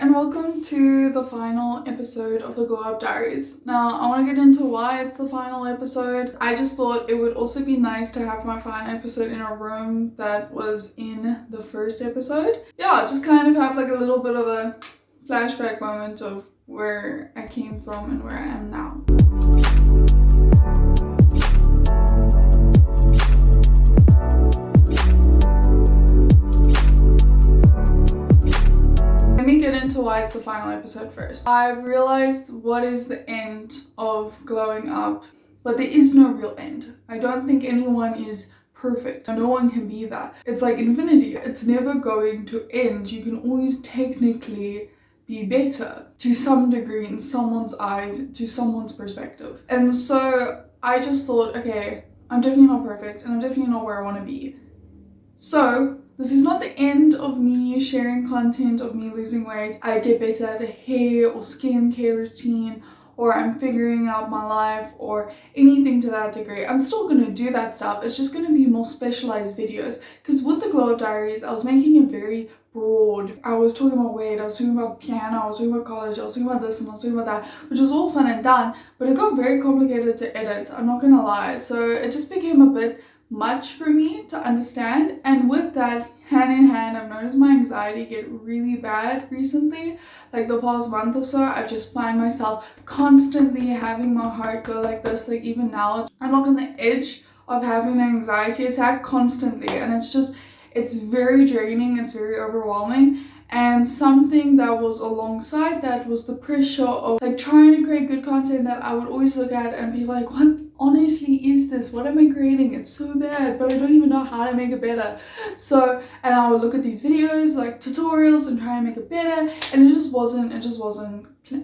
and welcome to the final episode of the Glow Up Diaries. Now, I want to get into why it's the final episode. I just thought it would also be nice to have my final episode in a room that was in the first episode. Yeah, just kind of have like a little bit of a flashback moment of where I came from and where I am now. Let me get into why it's the final episode first. I've realized what is the end of glowing up, but there is no real end. I don't think anyone is perfect. No one can be that. It's like infinity. It's never going to end. You can always technically be better to some degree in someone's eyes, to someone's perspective. And so I just thought, okay, I'm definitely not perfect and I'm definitely not where I want to be. So this is not the end of me sharing content of me losing weight. I get better at a hair or skincare routine, or I'm figuring out my life or anything to that degree. I'm still going to do that stuff. It's just going to be more specialized videos, because with the Glow Up Diaries, I was making it very broad. I was talking about weight, I was talking about piano, I was talking about college, I was talking about this and I was talking about that, which was all fun and done, but it got very complicated to edit, I'm not gonna lie. So it just became a bit much for me to understand, and with that, hand in hand, I've noticed my anxiety get really bad recently. Like the past month or so, I just find myself constantly having my heart go like this. Like even now, I'm like on the edge of having an anxiety attack constantly, and it's very draining, it's very overwhelming. And something that was alongside that was the pressure of like trying to create good content that I would always look at and be like, what honestly is this? What am I creating? It's so bad, but I don't even know how to make it better. So, and I would look at these videos, like tutorials, and try and make it better, and it just wasn't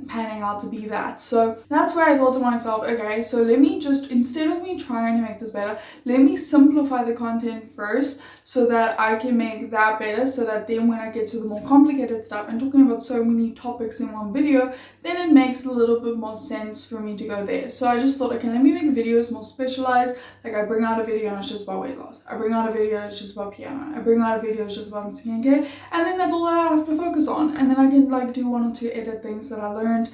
panning out to be that. So that's where I thought to myself, okay, so let me just, instead of me trying to make this better, let me simplify the content first so that I can make that better, so that then when I get to the more complicated stuff and talking about so many topics in one video, then it makes a little bit more sense for me to go there. So I just thought, okay, let me make videos more specialized. Like I bring out a video and it's just about weight loss. I bring out a video and it's just about piano. I bring out a video it's just about skincare, and then that's all I have to focus on. And then I can like do one or two edit things that I learned,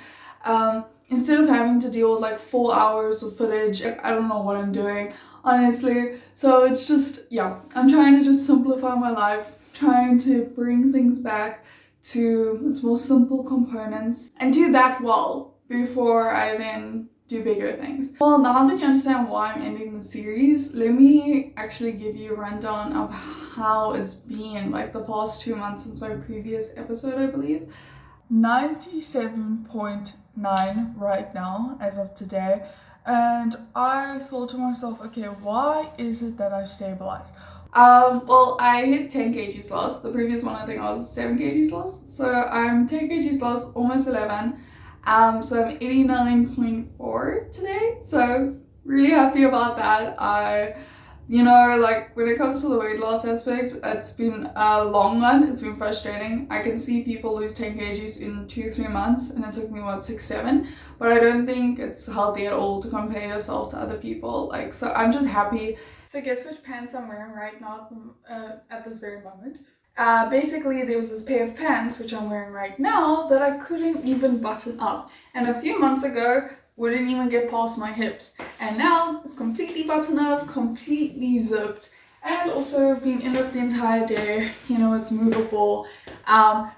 instead of having to deal with like 4 hours of footage. I don't know what I'm doing, honestly. So it's just, yeah, I'm trying to just simplify my life, trying to bring things back to its more simple components and do that well before I then do bigger things. Well, now that you understand why I'm ending the series, let me actually give you a rundown of how it's been like the past 2 months since my previous episode, I believe. 97.9 right now as of today, and I thought to myself, okay, why is it that I've stabilized? Well, I hit 10 kgs lost. The previous one I think I was 7 kgs lost, so I'm 10 kgs lost, almost 11. So I'm 89.4 today, so really happy about that. Like when it comes to the weight loss aspect, it's been a long one. It's been frustrating. I can see people lose 10 kgs in 2-3 months, and it took me 6-7, but I don't think it's healthy at all to compare yourself to other people. Like, so I'm just happy. So guess which pants I'm wearing right now at this very moment. Basically there was this pair of pants which I'm wearing right now that I couldn't even button up, and a few months ago wouldn't even get past my hips, and now it's completely buttoned up, completely zipped, and also I've been in it the entire day. It's movable.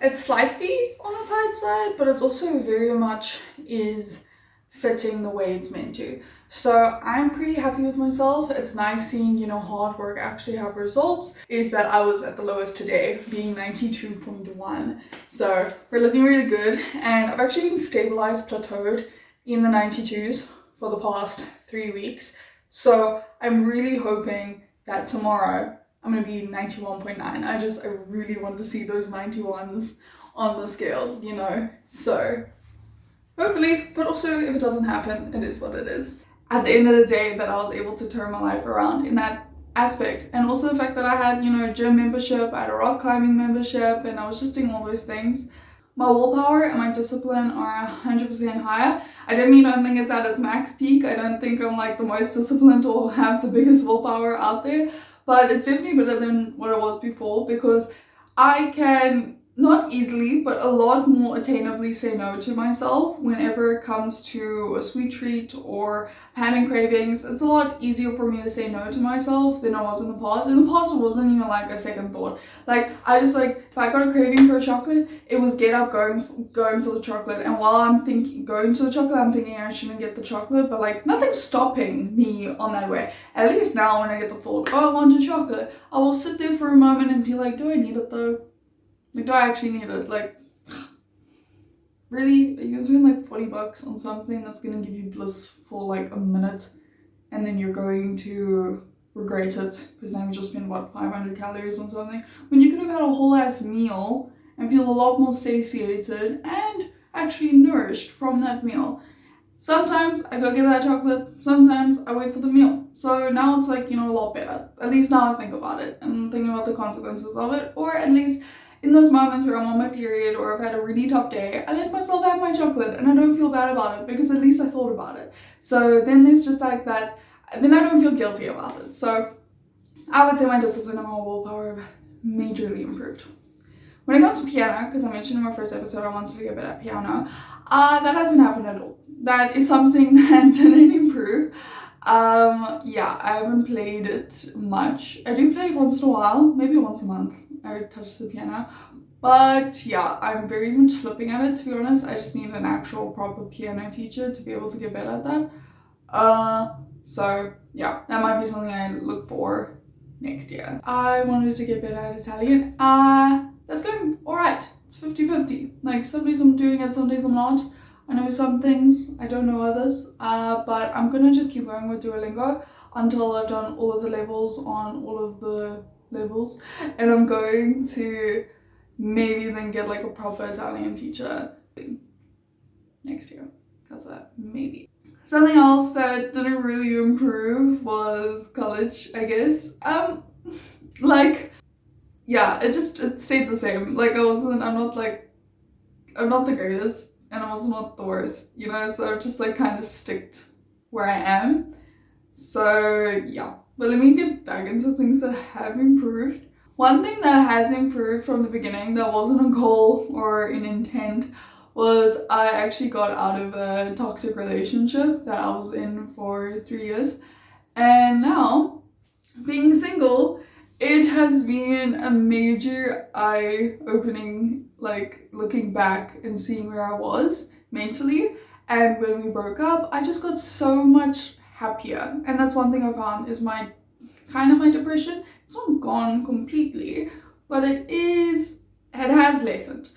It's slightly on the tight side, but it's also very much is fitting the way it's meant to. So I'm pretty happy with myself. It's nice seeing, hard work actually have results. Is that I was at the lowest today, being 92.1. So we're looking really good, and I've actually been stabilized, plateaued in the 92s for the past 3 weeks. So I'm really hoping that tomorrow I'm gonna be 91.9. I really want to see those 91s on the scale, So hopefully, but also if it doesn't happen, it is what it is. At the end of the day, that I was able to turn my life around in that aspect, and also the fact that I had, gym membership, I had a rock climbing membership, and I was just doing all those things. My willpower and my discipline are 100% higher. I definitely don't think it's at its max peak. I don't think I'm like the most disciplined or have the biggest willpower out there, but it's definitely better than what it was before, because I can not easily, but a lot more attainably say no to myself whenever it comes to a sweet treat or having cravings. It's a lot easier for me to say no to myself than it was in the past. In the past, it wasn't even like a second thought. Like, I just like, if I got a craving for a chocolate, it was get up, going for the chocolate. And while I'm going to the chocolate, I'm thinking I shouldn't get the chocolate, but like, nothing's stopping me on that way. At least now when I get the thought, oh, I want a chocolate, I will sit there for a moment and be like, do I need it though? Like, do I actually need it? Like, really? Are you gonna spend like $40 on something that's gonna give you bliss for like a minute and then you're going to regret it because now you just spent what, 500 calories on something, when you could have had a whole ass meal and feel a lot more satiated and actually nourished from that meal. Sometimes I go get that chocolate, sometimes I wait for the meal. So now it's like, you know, a lot better. At least now I think about it and I'm thinking about the consequences of it, or at least in those moments where I'm on my period or I've had a really tough day, I let myself have my chocolate and I don't feel bad about it because at least I thought about it. So then there's just like that, then I don't feel guilty about it. So I would say my discipline and my willpower have majorly improved. When it comes to piano, because I mentioned in my first episode I wanted to get better at piano, that hasn't happened at all. That is something that didn't improve. Yeah, I haven't played it much. I do play it once in a while, maybe once a month. I touch the piano, but yeah, I'm very much slipping at it, to be honest. I just need an actual proper piano teacher to be able to get better at that. So yeah, that might be something I look for next year. I wanted to get better at Italian. That's going alright. It's 50-50. Like, some days I'm doing it, some days I'm not. I know some things, I don't know others, but I'm gonna just keep going with Duolingo until I've done all of the levels on all of the levels, and I'm going to maybe then get like a proper Italian teacher next year. That's that, maybe. Something else that didn't really improve was college, I guess. Like, yeah, it stayed the same. Like, I'm not the greatest, and I'm also not the worst, you know, so I've just like kind of sticked where I am. So yeah, but let me get back into things that have improved. One thing that has improved from the beginning that wasn't a goal or an intent was I actually got out of a toxic relationship that I was in for 3 years. And now, being single, it has been a major eye-opening, like looking back and seeing where I was mentally. And when we broke up, I just got so much happier. And that's one thing I found is my depression. It's not gone completely, but it has lessened.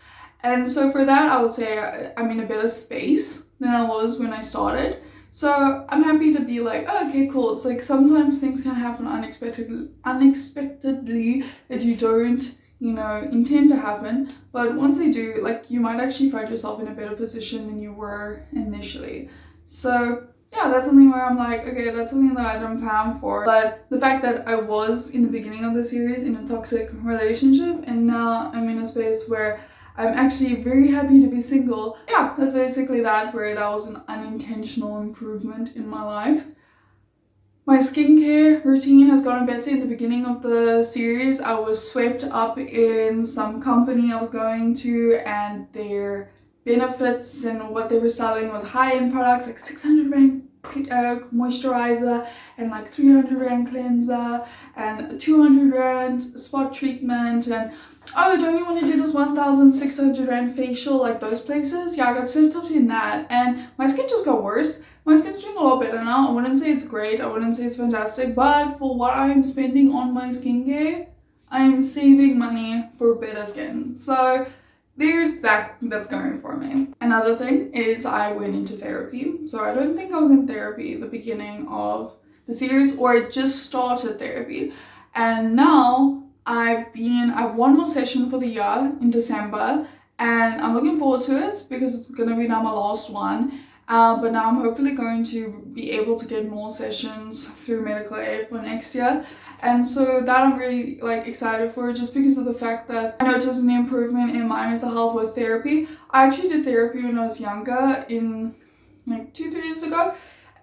And so for that, I would say I'm in a better space than I was when I started. So I'm happy to be like, oh, okay, cool. It's like sometimes things can happen unexpectedly that you don't, you know, intend to happen. But once they do, like, you might actually find yourself in a better position than you were initially. So yeah, that's something where I'm like, okay, that's something that I don't plan for. But the fact that I was in the beginning of the series in a toxic relationship and now I'm in a space where I'm actually very happy to be single. Yeah, that's basically that, where that was an unintentional improvement in my life. My skincare routine has gotten better. In the beginning of the series, I was swept up in some company I was going to, and their benefits and what they were selling was high-end products, like 600 rand moisturizer and like 300 rand cleanser and 200 rand spot treatment, and oh, don't you want to do this 1,600 rand facial, like those places? Yeah, I got swept up in that and my skin just got worse. My skin's doing a lot better now. I wouldn't say it's great, I wouldn't say it's fantastic, but for what I'm spending on my skincare, I'm saving money for better skin. So there's that's going for me. Another thing is I went into therapy. So I don't think I was in therapy at the beginning of the series, or it just started therapy. And now I've one more session for the year in December, and I'm looking forward to it because it's gonna be now my last one. But now I'm hopefully going to be able to get more sessions through medical aid for next year. And so that I'm really like excited for, just because of the fact that I noticed an improvement in my mental health with therapy. I actually did therapy when I was younger, in like 2-3 years ago.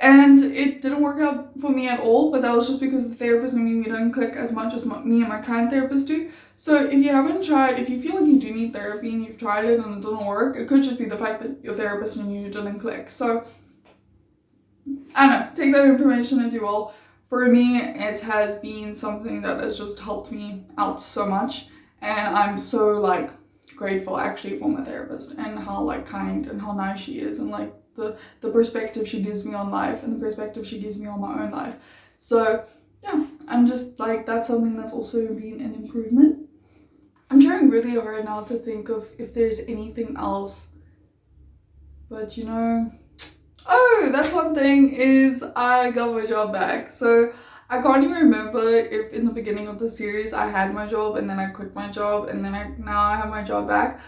And it didn't work out for me at all, but that was just because the therapist and me didn't click as much as me and my current therapist do. So if you haven't tried, if you feel like you do need therapy and you've tried it and it doesn't work, it could just be the fact that your therapist and you didn't click. So I don't know, take that information as you will. For me, it has been something that has just helped me out so much, and I'm so like grateful actually for my therapist and how like kind and how nice she is, and like the perspective she gives me on life and the perspective she gives me on my own life. So yeah, I'm just like, that's something that's also been an improvement. I'm trying really hard now to think of if there's anything else, but you know, oh, that's one thing, is I got my job back. So I can't even remember if in the beginning of the series I had my job and then I quit my job and then now I have my job back.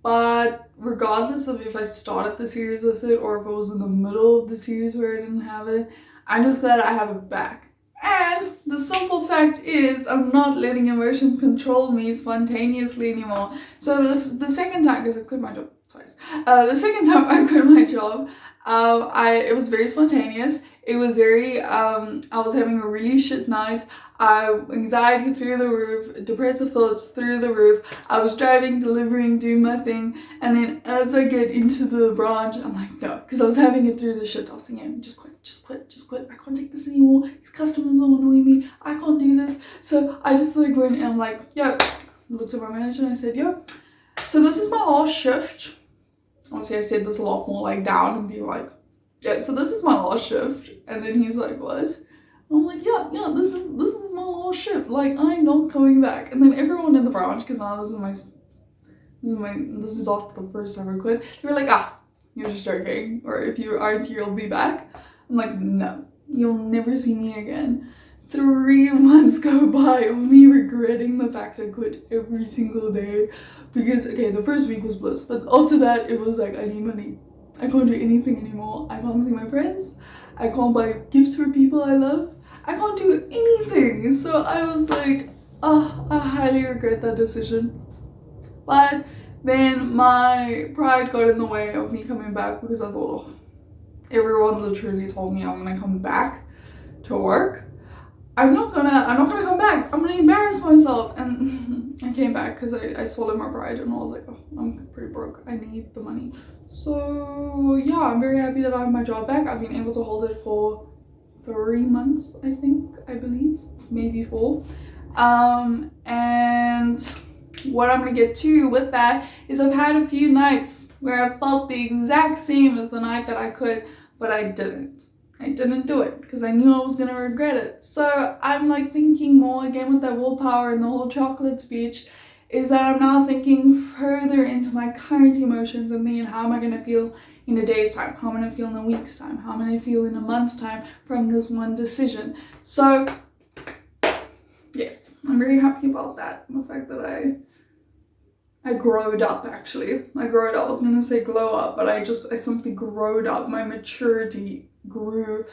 But regardless of if I started the series with it or if it was in the middle of the series where I didn't have it, I'm just glad I have it back. And the simple fact is, I'm not letting emotions control me spontaneously anymore. So the second time, because I quit my job twice, the second time I quit my job, it was very spontaneous. It was very, I was having a really shit night. Anxiety through the roof, depressive thoughts through the roof. I was driving, delivering, doing my thing, and then as I get into the branch, I'm like, no, because I was having it through the shit. I was thinking, just quit, just quit, just quit. I can't take this anymore. These customers are annoying me. I can't do this. So I just like went and I'm like, yo, looked at my manager and I said, yo, so this is my last shift. Obviously I said this a lot more like down and be like, yeah, so this is my last shift. And then he's like, what? I'm like, yeah, this is my last shift. Like, I'm not coming back. And then everyone in the branch, because now this is after the first time I quit, they were like, you're just joking. Or if you aren't, you'll be back. I'm like, no, you'll never see me again. 3 months go by of me regretting the fact I quit every single day. Because, okay, the first week was bliss, but after that, it was like, I need money. I can't do anything anymore. I can't see my friends. I can't buy gifts for people I love. I can't do anything. So I was like, I highly regret that decision. But then my pride got in the way of me coming back because I thought, everyone literally told me I'm gonna come back to work. I'm not gonna come back. I'm gonna embarrass myself. And I came back because I swallowed my pride and I was like, I'm pretty broke. I need the money. So yeah, I'm very happy that I have my job back. I've been able to hold it for 3 months, I believe, maybe 4. And what I'm gonna get to with that is I've had a few nights where I felt the exact same as the night that I quit, but I didn't do it because I knew I was gonna regret it. So I'm like thinking more again with that willpower and the whole chocolate speech, is that I'm now thinking further into my current emotions and thinking, how am I gonna feel in a day's time? How am I gonna feel in a week's time? How am I gonna feel in a month's time from this one decision? So yes, I'm very happy about that. The fact that I growed up, actually. I growed up. I was gonna say glow up, but I simply growed up. My maturity grew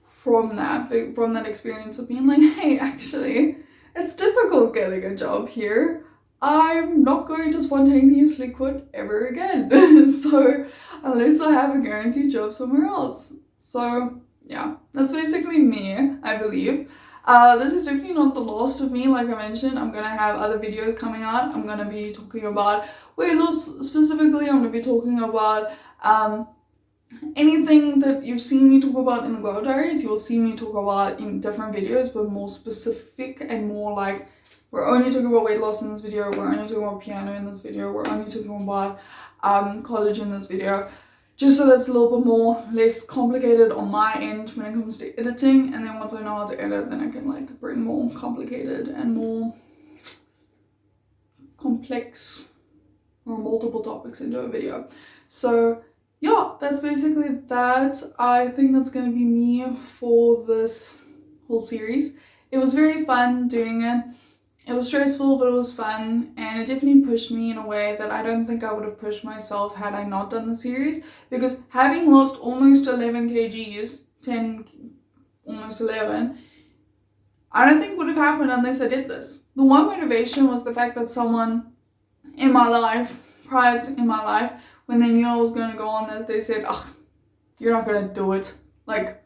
from that experience of being like, hey, actually, it's difficult getting a job here. I'm not going to spontaneously quit ever again. So unless I have a guaranteed job somewhere else. So yeah, that's basically me, I believe. This is definitely not the last of me. Like I mentioned, I'm gonna have other videos coming out. I'm gonna be talking about weight loss specifically. I'm gonna be talking about anything that you've seen me talk about in the Glow Up Diaries. You'll see me talk about in different videos, but more specific and more like, we're only talking about weight loss in this video, we're only talking about piano in this video, we're only talking about college in this video. Just so that's a little bit less complicated on my end when it comes to editing. And then once I know how to edit, then I can like bring more complicated and more complex or multiple topics into a video. So yeah, that's basically that. I think that's gonna be me for this whole series. It was very fun doing it. It was stressful, but it was fun, and it definitely pushed me in a way that I don't think I would have pushed myself had I not done the series, because having lost almost 11 kgs, 10, almost 11, I don't think would have happened unless I did this. The one motivation was the fact that someone in my life, my life, when they knew I was going to go on this, they said, you're not going to do it. Like,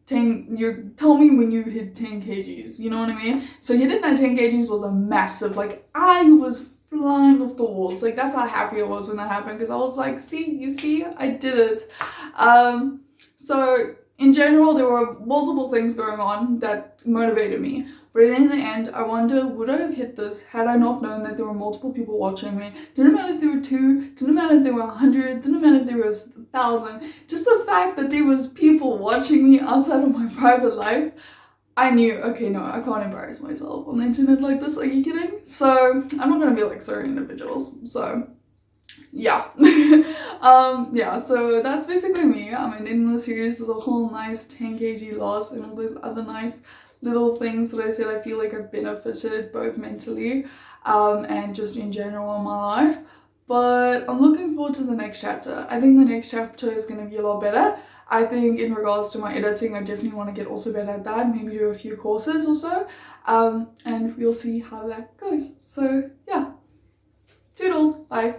tell me when you hit 10 kgs, you know what I mean? So hitting that 10 kgs was a massive, like, I was flying off the walls. Like, that's how happy I was when that happened, because I was like, see, I did it. So in general, there were multiple things going on that motivated me. But in the end, I wonder, would I have hit this had I not known that there were multiple people watching me? Didn't matter if there were 2, didn't matter if there were 100, didn't matter if there was 1,000. Just the fact that there was people watching me outside of my private life, I knew, okay, no, I can't embarrass myself on the internet like this, are you kidding? So I'm not gonna be like certain individuals, so yeah. Yeah, so that's basically me. I'm ending the series with a whole nice 10 kg loss and all those other nice little things that I said I feel like I've benefited both mentally and just in general in my life. But I'm looking forward to the next chapter. I think the next chapter is going to be a lot better. I think in regards to my editing, I definitely want to get also better at that, maybe do a few courses or so, and we'll see how that goes. So yeah, toodles, bye.